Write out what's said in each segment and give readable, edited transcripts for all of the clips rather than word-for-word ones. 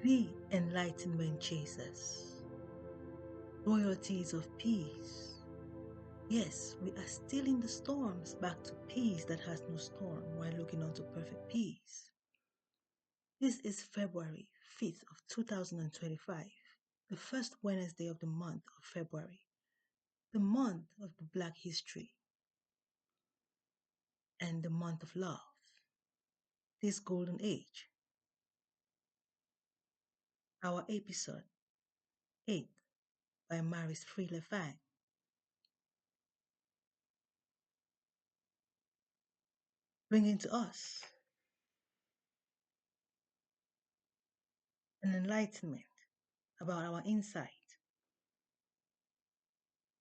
The Enlightenment chasers. Royalties of Peace. Yes, we are still in the storms, back to peace that has no storm while looking on to perfect peace. This is February 5th of 2025, the first Wednesday of the month of February, the month of the Black history, and the month of love, this golden age. Our episode 8 by Maris Freelefang. Bringing to us an enlightenment about our insight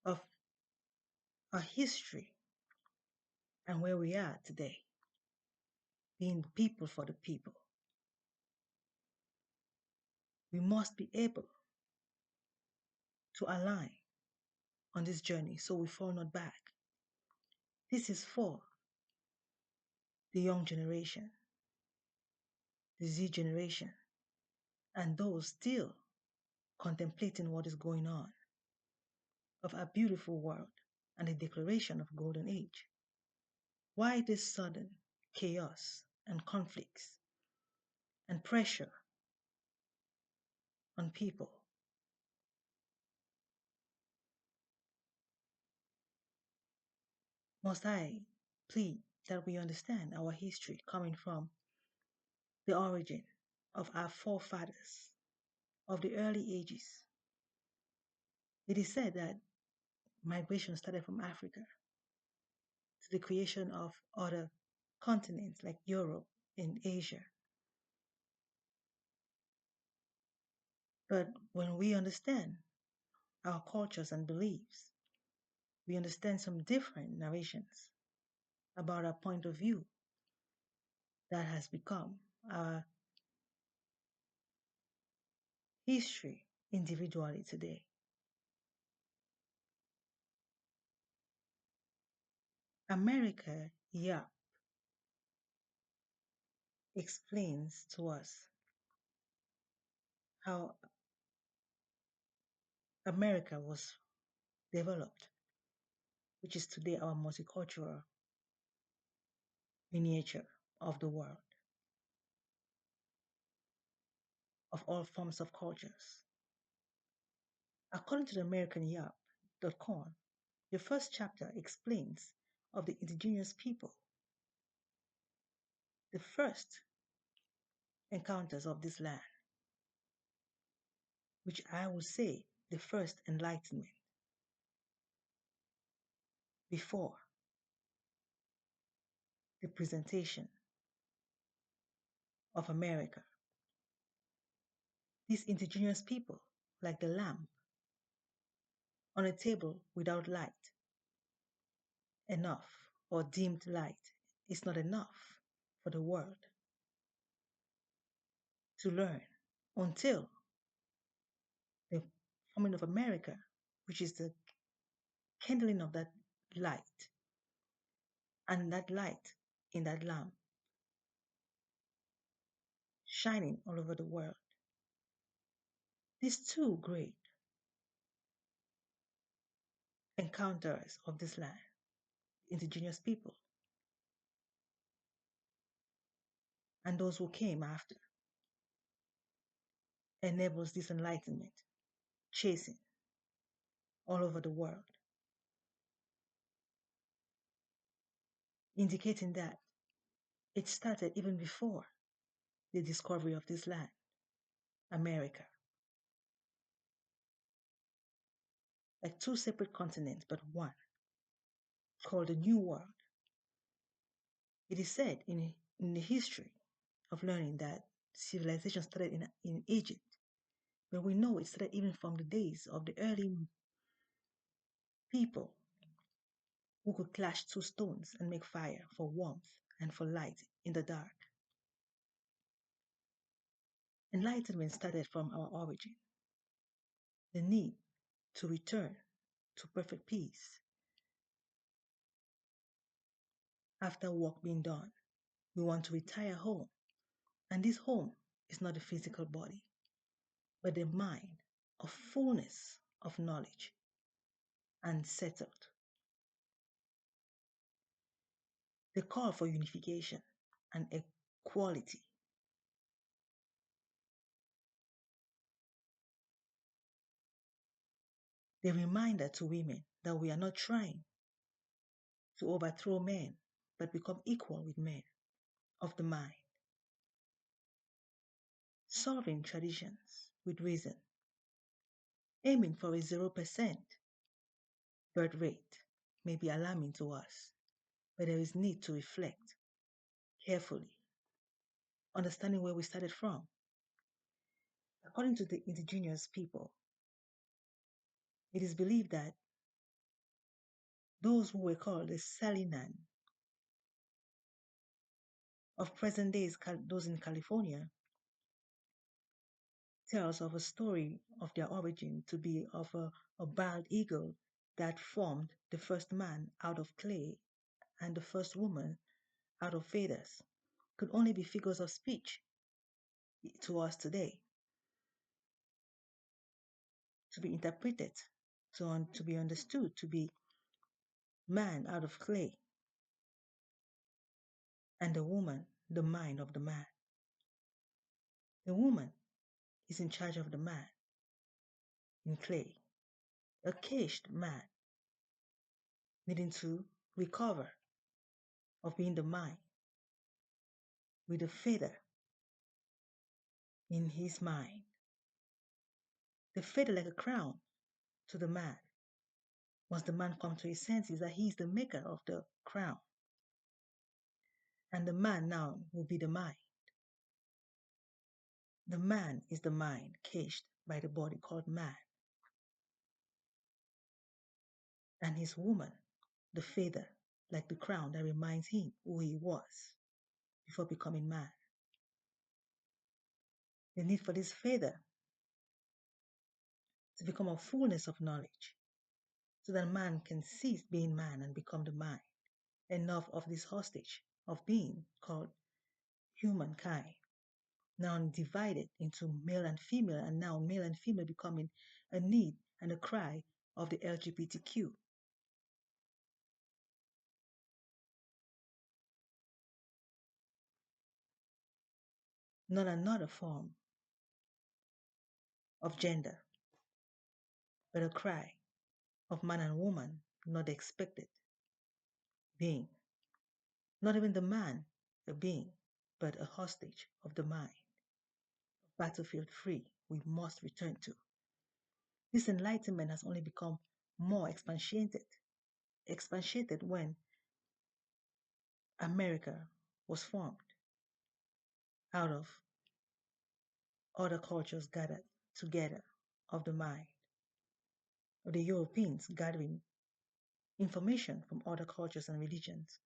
of our history and where we are today, being the people for the people. We must be able to align on this journey so we fall not back. This is for the young generation, the Z generation, and those still contemplating what is going on of our beautiful world and the declaration of golden age. Why this sudden chaos and conflicts and pressure on people? Must I plead that we understand our history coming from the origin of our forefathers of the early ages? It is said that migration started from Africa to the creation of other continents like Europe and Asia. But when we understand our cultures and beliefs, we understand some different narrations about our point of view that has become our history individually today. America, explains to us how America was developed, which is today our multicultural miniature of the world, of all forms of cultures. According to the AmericanYap.com, the first chapter explains of the indigenous people, the first encounters of this land, which I would say the first enlightenment before the presentation of America. These indigenous people, like the lamp on a table without light, enough or dimmed light is not enough for the world to learn until the forming of America, which is the kindling of that light, and that light in that lamp shining all over the world. These two great encounters of this land, indigenous people, and those who came after, enables this enlightenment chasing all over the world, indicating that it started even before the discovery of this land, America. Like two separate continents, but one, called the New World. It is said in the history of learning that civilization started in Egypt, but we know it started even from the days of the early people who could clash two stones and make fire for warmth and for light in the dark. Enlightenment started from our origin, the need to return to perfect peace. After work being done, we want to retire home, and this home is not the physical body. but the mind of fullness of knowledge and settled. The call for unification and equality. The reminder to women that we are not trying to overthrow men, but become equal with men of the mind. Solving traditions with reason. Aiming for a 0% birth rate may be alarming to us, but there is need to reflect carefully, understanding where we started from. According to the indigenous people, it is believed that those who were called the Salinan of present days, those in California, tells of a story of their origin to be of a bald eagle that formed the first man out of clay and the first woman out of feathers, could only be figures of speech to us today, to be interpreted, to be understood, to be man out of clay, and the woman, the mind of the man. The woman is in charge of the man in clay, a caged man needing to recover of being the mind with a feather in his mind. The feather like a crown to the man. Once the man comes to his senses that he is the maker of the crown. And the man now will be the mind. The man is the mind caged by the body called man. And his woman, the feather, like the crown that reminds him who he was before becoming man. The need for this feather to become a fullness of knowledge so that man can cease being man and become the mind. Enough of this hostage of being called humankind, now divided into male and female, and now male and female becoming a need and a cry of the LGBTQ. Not another form of gender, but a cry of man and woman, not the expected being. Not even the man, a being, but a hostage of the mind. Battlefield free, we must return to. This enlightenment has only become more expatiated when America was formed out of other cultures gathered together of the mind, of the Europeans gathering information from other cultures and religions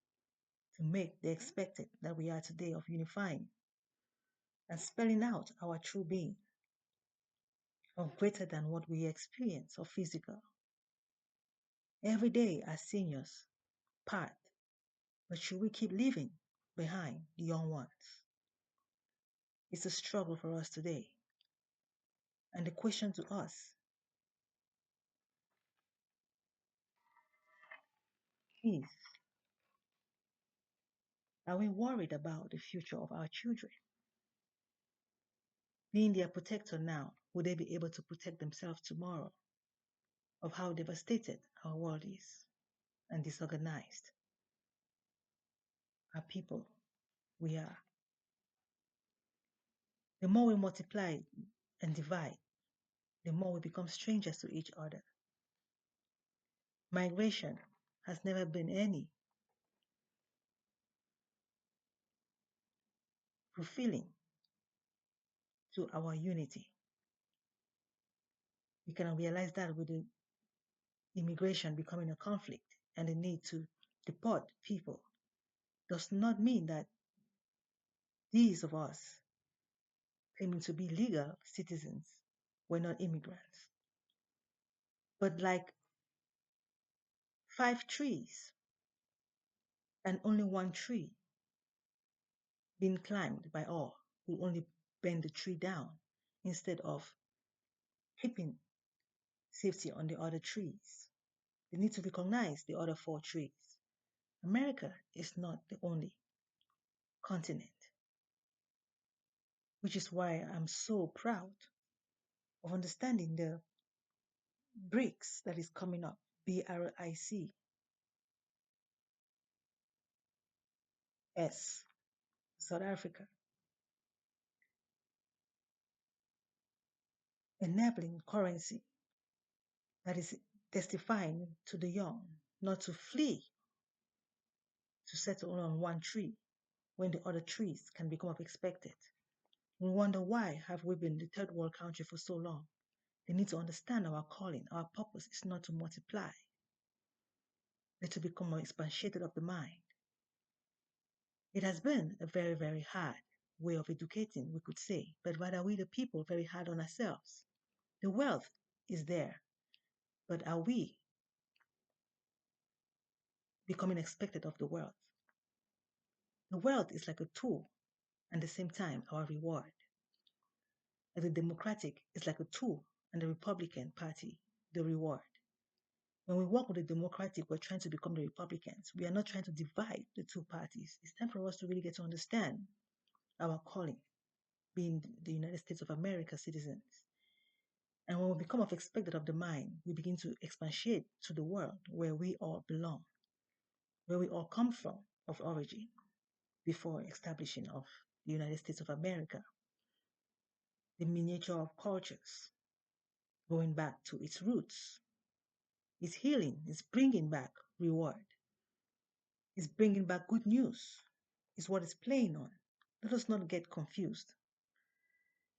to make the expected that we are today of unifying and spelling out our true being of greater than what we experience of physical. Every day as seniors part, but should we keep leaving behind the young ones? It's a struggle for us today. And the question to us is, are we worried about the future of our children? Being their protector now, will they be able to protect themselves tomorrow? Of how devastated our world is and disorganized our people we are. The more we multiply and divide, the more we become strangers to each other. Migration has never been any fulfilling to our unity. We can realize that with the immigration becoming a conflict and the need to deport people does not mean that these of us claiming to be legal citizens were not immigrants. But like 5 trees and only one tree being climbed by all will only bend the tree down instead of keeping safety on the other trees. They need to recognize the other four trees. America is not the only continent, which is why I'm so proud of understanding the BRICS that is coming up, BRICS, South Africa, enabling currency that is testifying to the young not to flee to settle on one tree when the other trees can become unexpected. We wonder why have we been the third world country for so long. They need to understand our calling. Our purpose is not to multiply, but to become more expatiated of the mind. It has been a very, very hard way of educating, we could say, but rather we the people very hard on ourselves. The wealth is there, but are we becoming expected of the wealth? The wealth is like a tool and at the same time our reward. The Democratic is like a tool and the Republican Party, the reward. When we work with the Democratic, we're trying to become the Republicans. We are not trying to divide the two parties. It's time for us to really get to understand our calling, being the United States of America citizens. And when we become of expected of the mind, we begin to expatiate to the world where we all belong, where we all come from of origin before establishing of the United States of America. The miniature of cultures, going back to its roots, is healing, is bringing back reward, is bringing back good news, is what it's playing on. Let us not get confused.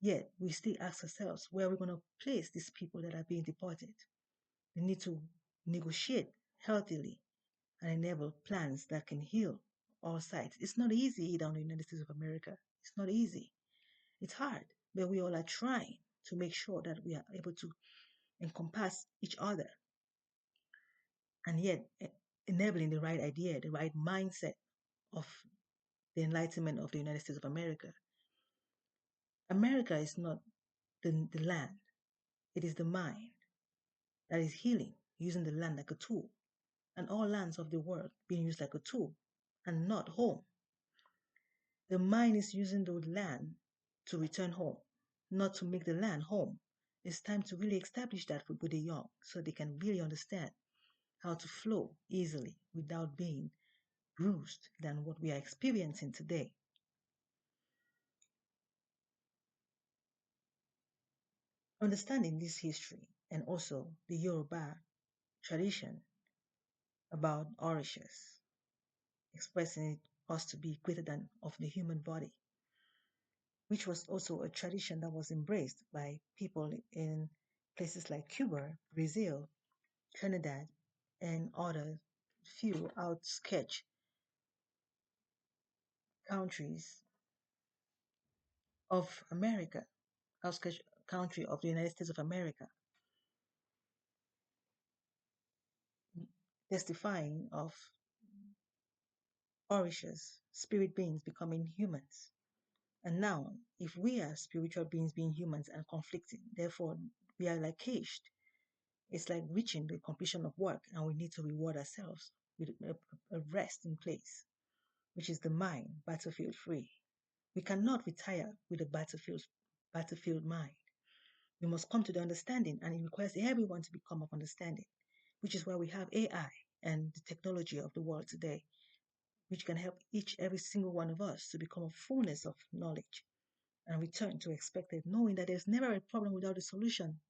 Yet, we still ask ourselves, where are we going to place these people that are being deported? We need to negotiate healthily and enable plans that can heal all sides. It's not easy down in the United States of America. It's not easy. It's hard, but we all are trying to make sure that we are able to encompass each other and yet enabling the right idea, the right mindset of the enlightenment of the United States of America. America is not the land, it is the mind that is healing, using the land like a tool, and all lands of the world being used like a tool and not home. The mind is using the land to return home, not to make the land home. It's time to really establish that with the young so they can really understand how to flow easily without being bruised than what we are experiencing today. Understanding this history and also the Yoruba tradition about Orishas, expressing us to be greater than of the human body, which was also a tradition that was embraced by people in places like Cuba, Brazil, Trinidad, and other few outsketch countries of America, outsketch country of the United States of America, testifying of Orishas, spirit beings becoming humans. And now, if we are spiritual beings being humans and conflicting, therefore we are like caged. It's like reaching the completion of work, and we need to reward ourselves with a rest in place, which is the mind, battlefield free. We cannot retire with a battlefield mind. We must come to the understanding, and it requires everyone to become of understanding, which is why we have AI and the technology of the world today, which can help every single one of us to become a fullness of knowledge and return to expected, knowing that there's never a problem without a solution.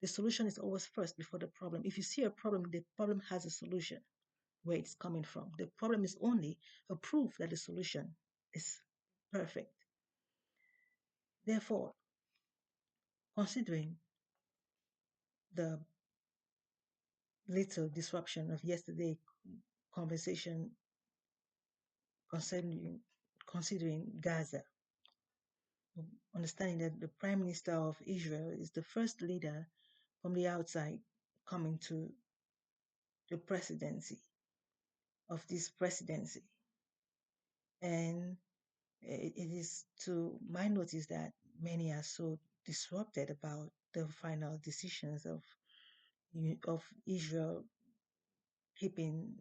The solution is always first before the problem. If you see a problem, the problem has a solution where it's coming from. The problem is only a proof that the solution is perfect. Therefore, considering the little disruption of yesterday conversation considering Gaza, understanding that the Prime Minister of Israel is the first leader from the outside coming to the presidency of this presidency. And it is to my notice that many are so disrupted about the final decisions of Israel keeping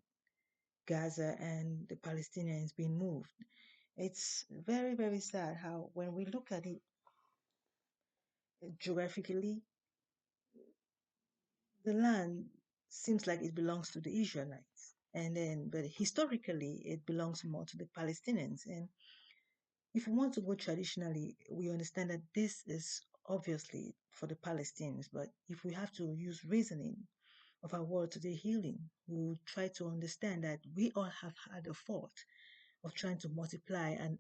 Gaza and the Palestinians being moved. It's very, very sad how, when we look at it geographically, the land seems like it belongs to the Israelites. And then, but historically, it belongs more to the Palestinians. And if we want to go traditionally, we understand that this is obviously for the Palestinians. But if we have to use reasoning of our world today healing, we will try to understand that we all have had a fault of trying to multiply and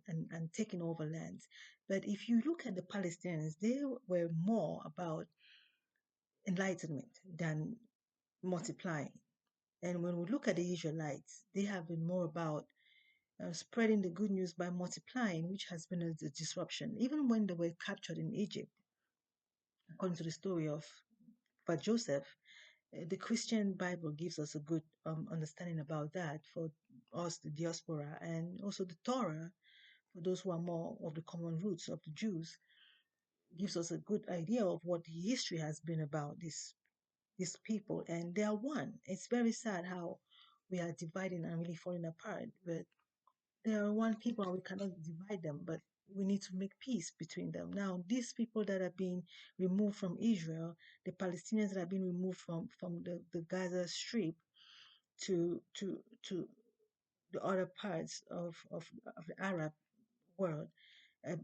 taking over lands. But if you look at the Palestinians, they were more about enlightenment than multiplying. And when we look at the Israelites, they have been more about spreading the good news by multiplying, which has been a disruption. Even when they were captured in Egypt, according to the story of Joseph, the Christian Bible gives us a good understanding about that for us, the diaspora, and also the Torah, for those who are more of the common roots of the Jews, gives us a good idea of what the history has been about these people, and they are one. It's very sad how we are dividing and really falling apart, but they are one people and we cannot divide them, but we need to make peace between them. Now, these people that are being removed from Israel, the Palestinians that are being removed from the Gaza Strip to the other parts of the Arab world,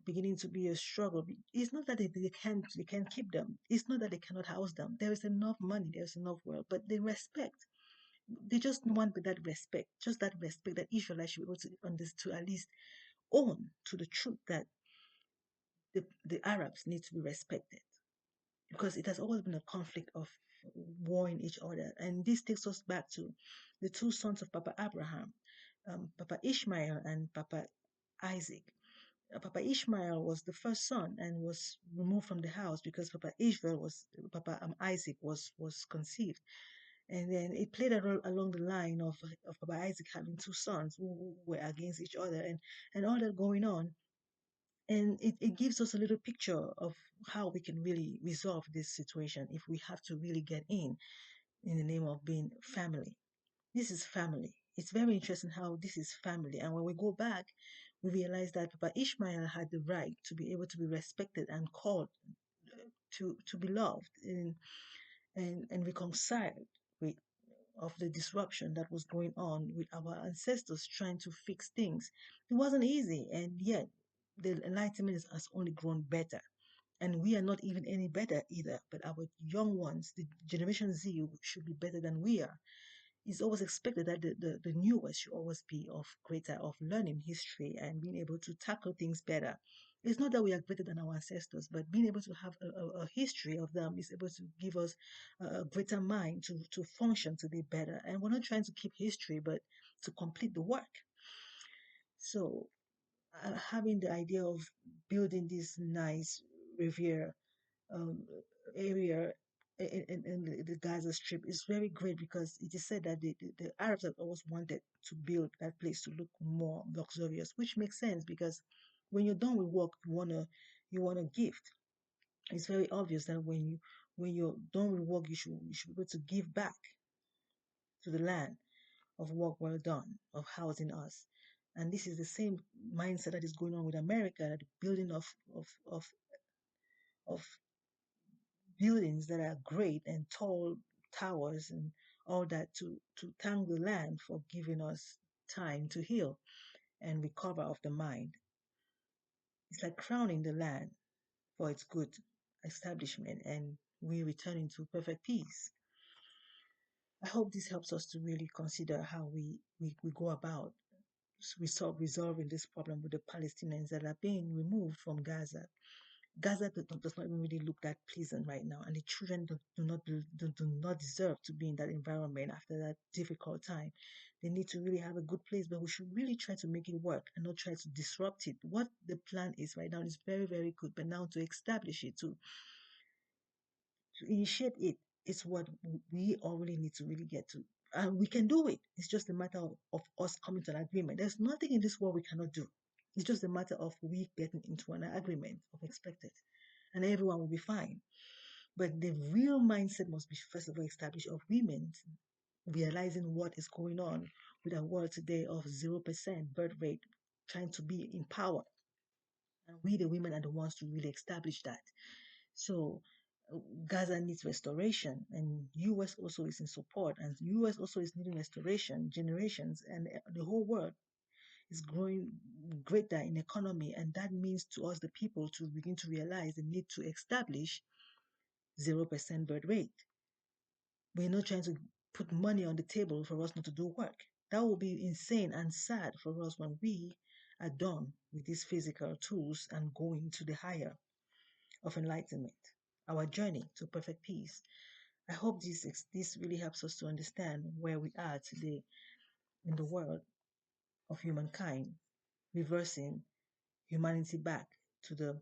beginning to be a struggle. It's not that they can't keep them. It's not that they cannot house them. There is enough money, there's enough wealth, but they just want that respect, just that respect that Israelites should be able to to at least own to the truth that the Arabs need to be respected, because it has always been a conflict of warring each other. And this takes us back to the two sons of Papa Abraham, Papa Ishmael and Papa Isaac. Papa Ishmael was the first son and was removed from the house because Papa Isaac was conceived. And then it played a role along the line of Papa Isaac having two sons who were against each other, and all that going on. And it gives us a little picture of how we can really resolve this situation if we have to really get in the name of being family. This is family. It's very interesting how this is family. And when we go back, we realize that Papa Ishmael had the right to be able to be respected and called to be loved and reconciled with of the disruption that was going on with our ancestors trying to fix things. It wasn't easy, and yet the Enlightenment has only grown better. And we are not even any better either, but our young ones, the Generation Z, should be better than we are. It's always expected that the newest should always be of greater of learning history and being able to tackle things better. It's not that we are better than our ancestors, but being able to have a history of them is able to give us a greater mind to function to be better. And we're not trying to keep history, but to complete the work. So having the idea of building this nice riviera um, area in the Gaza Strip is very great, because it is said that the Arabs have always wanted to build that place to look more luxurious, which makes sense because when you're done with work, you want to gift. It's very obvious that when you're done with work, you should be able to give back to the land of work well done, of housing us. And this is the same mindset that is going on with America, that the building of buildings that are great and tall towers and all that to thank the land for giving us time to heal and recover of the mind. It's like crowning the land for its good establishment, and we returning to perfect peace. I hope this helps us to really consider how we go about resolving this problem with the Palestinians that are being removed from Gaza. Gaza does not even really look that pleasant right now, and the children do not deserve to be in that environment after that difficult time. They need to really have a good place, but we should really try to make it work and not try to disrupt it. What the plan is right now is very, very good, but now to establish it, to initiate it, is what we all really need to really get to. And we can do it. It's just a matter of us coming to an agreement. There's nothing in this world we cannot do. It's just a matter of we getting into an agreement of expected, and everyone will be fine. But the real mindset must be first of all established of women realizing what is going on with our world today of 0% birth rate, trying to be in power. And we, the women, are the ones to really establish that. So Gaza needs restoration, and US also is in support, and US also is needing restoration, generations, and the whole world is growing greater in economy, and that means to us, the people, to begin to realize the need to establish 0% birth rate. We're not trying to put money on the table for us not to do work. That will be insane and sad for us when we are done with these physical tools and going to the higher of enlightenment, our journey to perfect peace. I hope this really helps us to understand where we are today in the world of humankind, reversing humanity back to the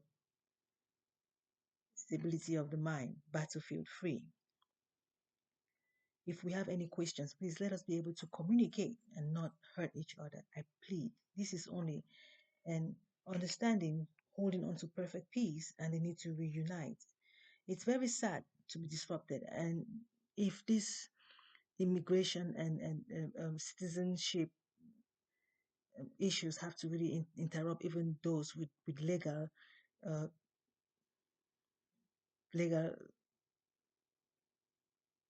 stability of the mind, battlefield free. If we have any questions, please let us be able to communicate and not hurt each other. I plead. This is only an understanding, holding on to perfect peace, and the need to reunite. It's very sad to be disrupted. And if this immigration and citizenship issues have to really interrupt even those with uh, legal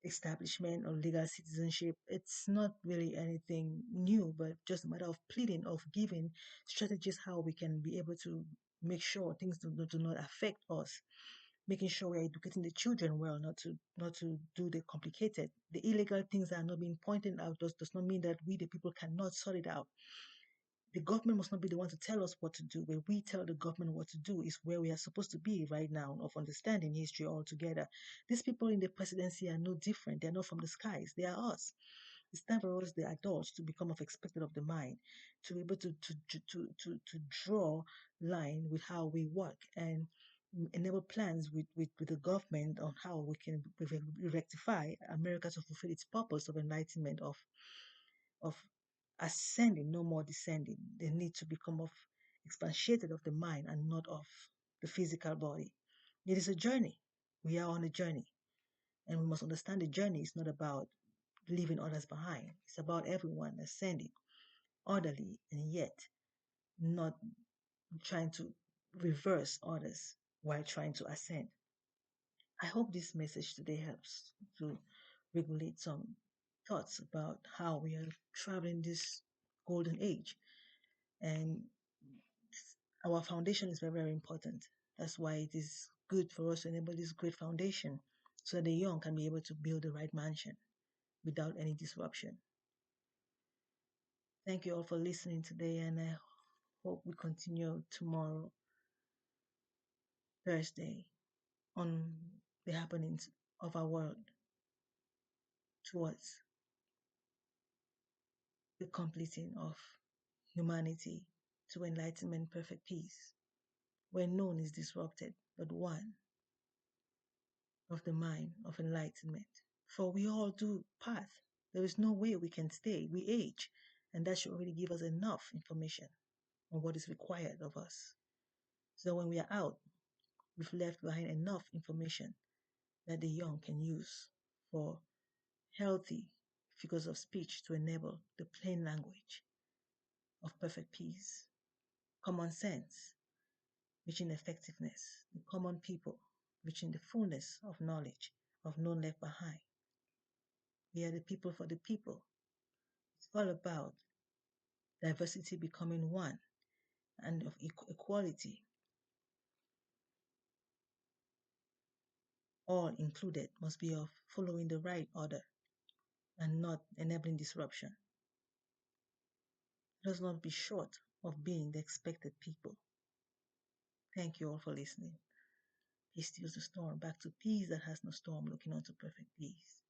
establishment or legal citizenship, it's not really anything new, but just a matter of pleading, of giving strategies how we can be able to make sure things do not affect us, making sure we're educating the children well, not to do the complicated, the illegal things that are not being pointed out does not mean that we the people cannot sort it out. The government must not be the one to tell us what to do. When we tell the government what to do is where we are supposed to be right now, of understanding history altogether. These people in the presidency are no different. They're not from the skies. They are us. It's time for us, the adults, to become of expected of the mind, to be able to draw line with how we work and enable plans with the government on how we can rectify America to fulfill its purpose of enlightenment, of ascending, no more descending. They need to become of expatiated of the mind and not of the physical body. It is a journey. We are on a journey. And we must understand the journey is not about leaving others behind. It's about everyone ascending orderly and yet not trying to reverse others while trying to ascend. I hope this message today helps to regulate some thoughts about how we are traveling this golden age. And our foundation is very, very important. That's why it is good for us to enable this great foundation so that the young can be able to build the right mansion without any disruption. Thank you all for listening today, and I hope we continue tomorrow, Thursday, on the happenings of our world towards the completing of humanity to enlightenment, perfect peace, where none is disrupted but one of the mind of enlightenment. For we all do path. There is no way we can stay. We age, and that should already give us enough information on what is required of us. So when we are out, we've left behind enough information that the young can use for healthy figures of speech to enable the plain language of perfect peace, common sense, reaching effectiveness, the common people, reaching the fullness of knowledge, of none left behind. We are the people for the people. It's all about diversity becoming one and of equality, all included, must be of following the right order and not enabling disruption. Let us not be short of being the expected people. Thank you all for listening. Peace steals the storm, back to peace that has no storm, looking on to perfect peace.